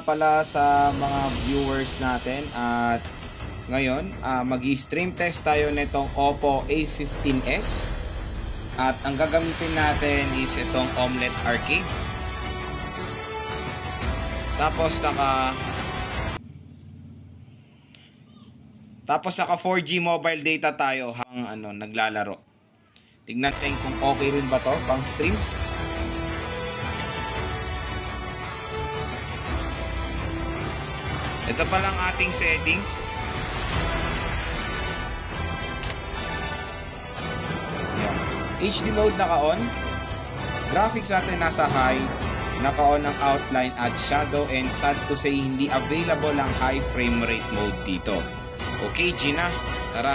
pala sa mga viewers natin at ngayon mag-i-stream test tayo nitong Oppo A15s at ang gagamitin natin is itong Omlet Arcade. Tapos naka 4G mobile data tayo hang naglalaro. Tignan natin kung okay rin ba to pang stream. Ito pa lang ating settings. Yan. HD mode naka-on. Graphics natin nasa high. Naka-on ang outline at shadow, and sad to say hindi available ang high frame rate mode dito. Okay, Gina, tara.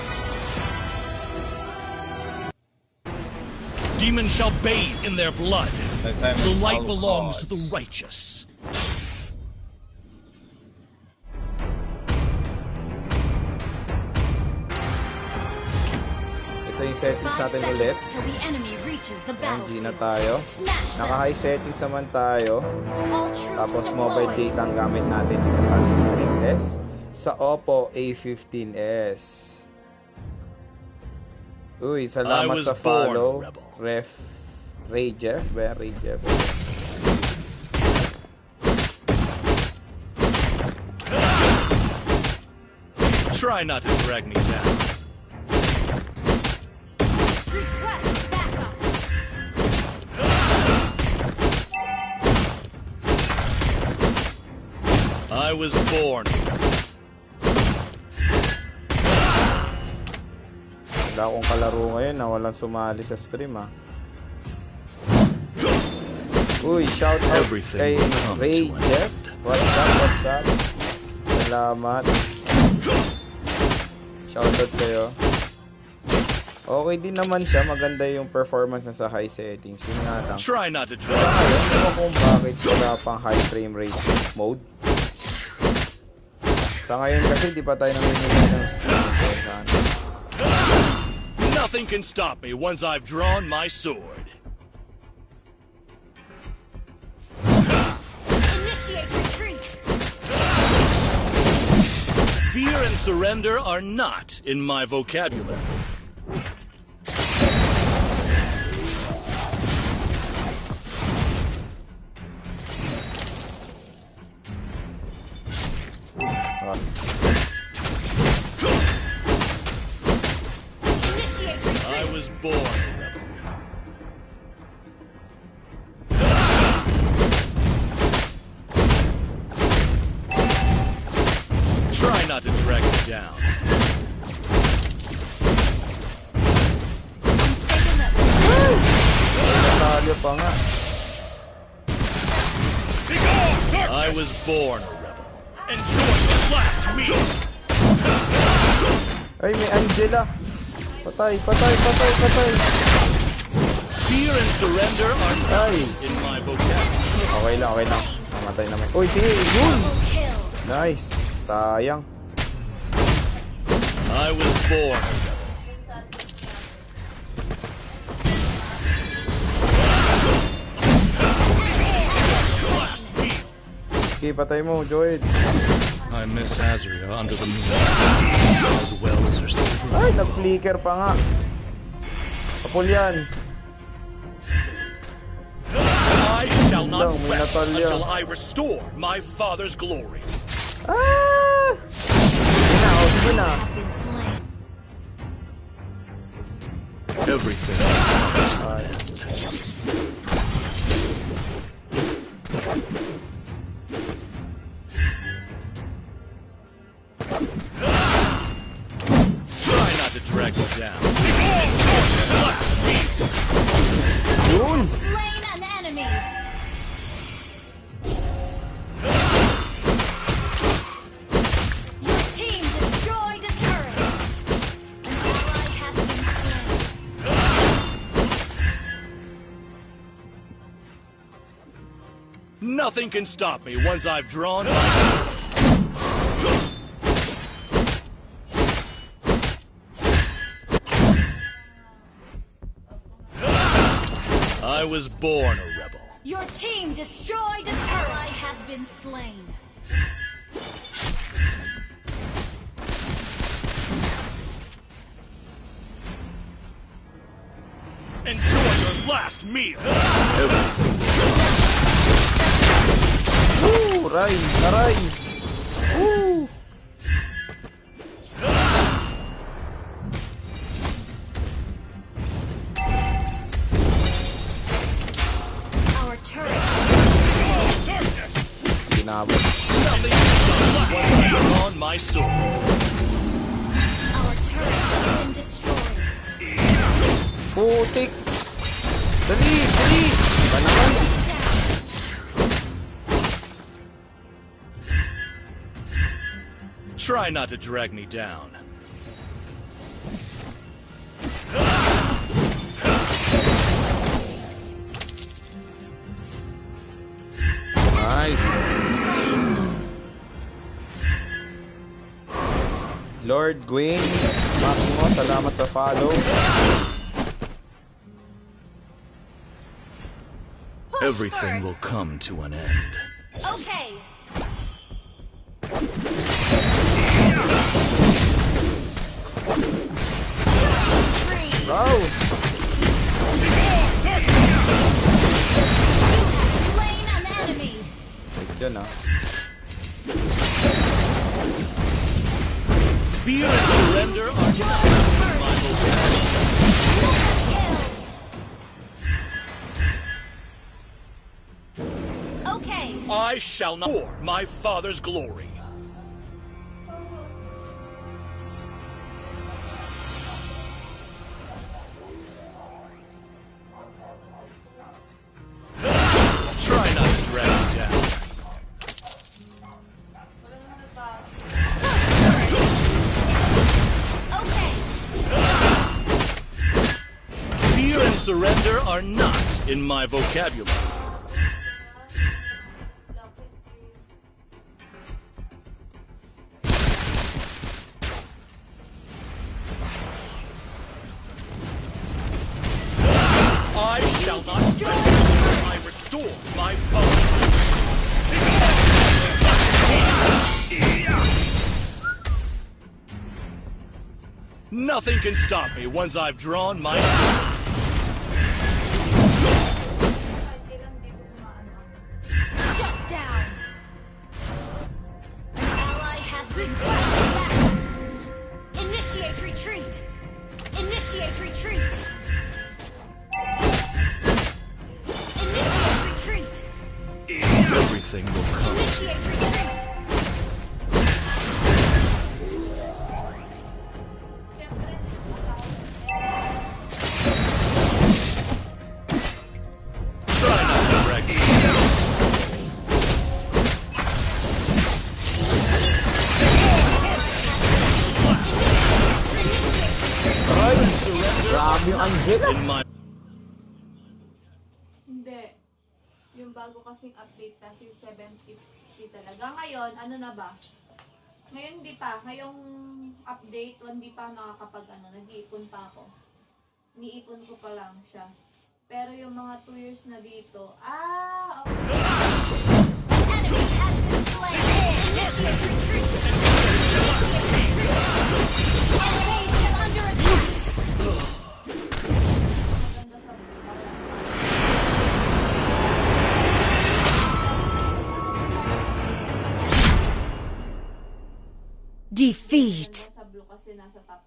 Demons shall bathe in their blood. The light belongs to the righteous. Ito yung settings natin ulit. Ayan, na tayo. Naka-high settings naman tayo. Tapos mobile data ang gamit natin dito sa ating stream test sa Oppo A15s. Uy, salamat sa follow. Ray Jeff. Try not to drag me down. I was born. Wala akong kalaro ngayon na walang sumali sa stream Uy, shout out kay Ray Jeff. What's up? Salamat. Shout out sa'yo. Okay din naman siya. Maganda yung performance na sa high settings. Yun nga lang. Try not to drag. Alam ko kung bakit wala pang high frame rate mode. Sa ngayon kasi di pa tayo namimili ng screen. Nothing can stop me once I've drawn my sword. Initiate retreat. Fear and surrender are not in my vocabulary. I was born a rebel. Try not to drag me down. Pa nga. I was born a rebel. Enjoy the last meal. Ay, may Angela. Patay. Fear and surrender are not in my vocabulary. Okay lang. Namatay naman. Uy, sige, yun. Nice. Sayang. I was born a rebel. Okay, patay mo, Joyd. I miss Azria under the moon, as well as her silver. Ay, nag-flicker pa nga. Kapul yan. I shall not rest until I restore my father's glory. Sige na. Everything. Try not to drag me down. Yun. Slain an enemy. Your team destroyed a turret. An ally has been slain. Nothing can stop me once I've drawn my sword. I was born a rebel. Your team destroyed a turret. Ally has been slain. Enjoy your last meal. Woo! Ray! Aray! Woo! Our turret. Darkness. Ginabot. Nothing can stop me once I am on my sword. Our turret has been destroyed. Putik! Dali! Dali! Ba naman? Try not to drag me down. Nice! Lord Gwyn, Massimo, salamat sa follow. Everything will come to an end. Okay. Three. Bro! Slain an enemy. Wait dyan ah. Fear and surrender are not my Okay. I shall not for my father's glory. Try not to drag me down. Okay. Fear and surrender are not in my vocabulary. I shall not rest until I restore my father. Nothing can stop me once I've drawn my sword. Shut down. An ally has been back. Initiate retreat. Initiate retreat. Initiate retreat. Everything will come. Initiate retreat. Try not to drag me down. Ay! Grabe yung Angela! In my Hindi. Yung bago kasing update kasi 750 talaga. Ngayon, ano na ba? Ngayon hindi pa. Ngayong update, hindi pa nakakapag nag-iipon pa ako. Niipon ko pa lang siya. Pero yung mga 2 years na dito, okay. Enemy has been slain. Initiate retreat. Our base is under attack. Maganda sa Defeat. Maganda sa blue kasi nasa top